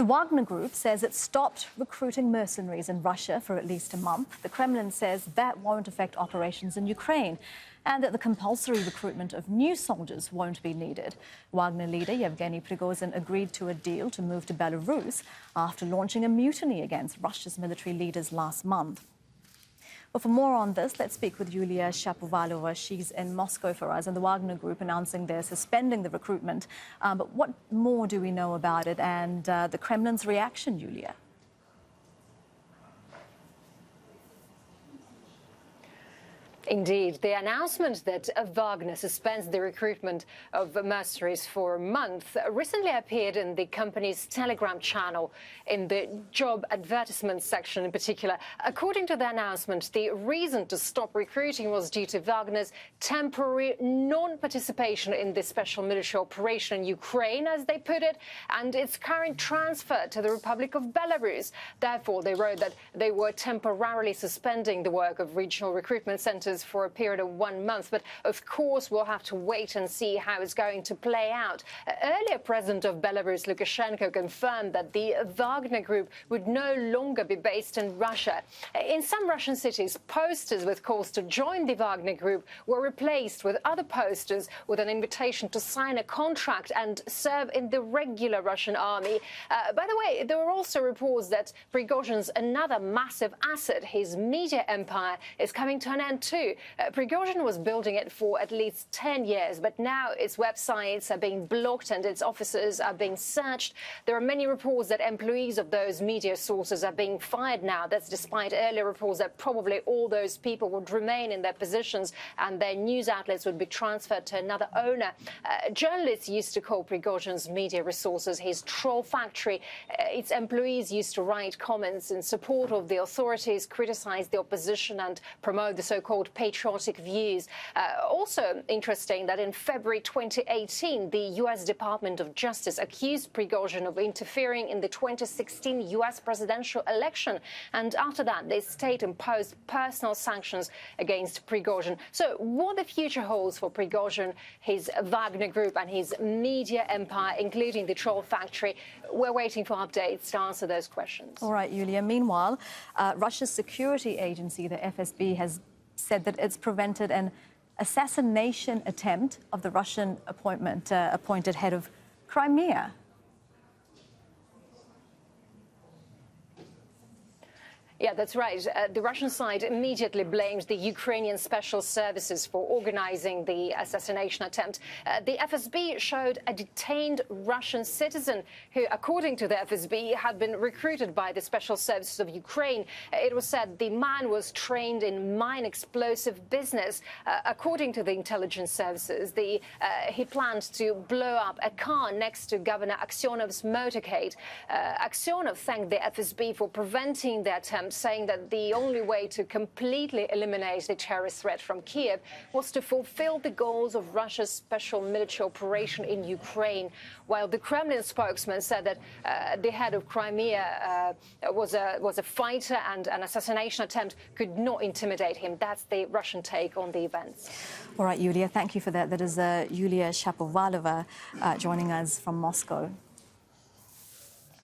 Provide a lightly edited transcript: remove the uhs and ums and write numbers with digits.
The Wagner Group says it stopped recruiting mercenaries in Russia for at least a month. The Kremlin says that won't affect operations in Ukraine and that the compulsory recruitment of new soldiers won't be needed. Wagner leader Yevgeny Prigozhin agreed to a deal to move to Belarus after launching a mutiny against Russia's military leaders last month. Well, for more on this, let's speak with Yulia Shapovalova. She's in Moscow for us, and the Wagner Group announcing they're suspending the recruitment. But what more do we know about it and the Kremlin's reaction, Yulia? Indeed, the announcement that Wagner suspends the recruitment of mercenaries for a month recently appeared in the company's Telegram channel, in the job advertisement section in particular. According to the announcement, the reason to stop recruiting was due to Wagner's temporary non-participation in the special military operation in Ukraine, as they put it, and its current transfer to the Republic of Belarus. Therefore, they wrote that they were temporarily suspending the work of regional recruitment centers for a period of 1 month. But of course, we'll have to wait and see how it's going to play out. Earlier, President of Belarus, Lukashenko, confirmed that the Wagner Group would no longer be based in Russia. In some Russian cities, posters with calls to join the Wagner Group were replaced with other posters with an invitation to sign a contract and serve in the regular Russian army. By the way, there were also reports that Prigozhin's another massive asset, his media empire, is coming to an end too. Prigozhin was building it for at least 10 years, but now its websites are being blocked and its offices are being searched. There are many reports that employees of those media sources are being fired now. That's despite earlier reports that probably all those people would remain in their positions and their news outlets would be transferred to another owner. Journalists used to call Prigozhin's media resources his troll factory. Its employees used to write comments in support of the authorities, criticize the opposition and promote the so-called patriotic views. Also interesting that in February 2018, the U.S. Department of Justice accused Prigozhin of interfering in the 2016 U.S. presidential election. And after that, the state imposed personal sanctions against Prigozhin. So what the future holds for Prigozhin, his Wagner Group and his media empire, including the troll factory, we're waiting for updates to answer those questions. All right, Yulia. Meanwhile, Russia's security agency, the FSB, has said that it's prevented an assassination attempt of the Russian appointed head of Crimea. Yeah, that's right. The Russian side immediately blamed the Ukrainian special services for organizing the assassination attempt. The FSB showed a detained Russian citizen who, according to the FSB, had been recruited by the special services of Ukraine. It was said the man was trained in mine explosive business. According to the intelligence services, he planned to blow up a car next to Governor Aksionov's motorcade. Aksionov thanked the FSB for preventing the attempt, saying that the only way to completely eliminate the terrorist threat from Kiev was to fulfill the goals of Russia's special military operation in Ukraine, while the Kremlin spokesman said that the head of Crimea was a fighter and an assassination attempt could not intimidate him. That's the Russian take on the events. All right, Yulia, thank you for that. That is Yulia Shapovalova joining us from Moscow.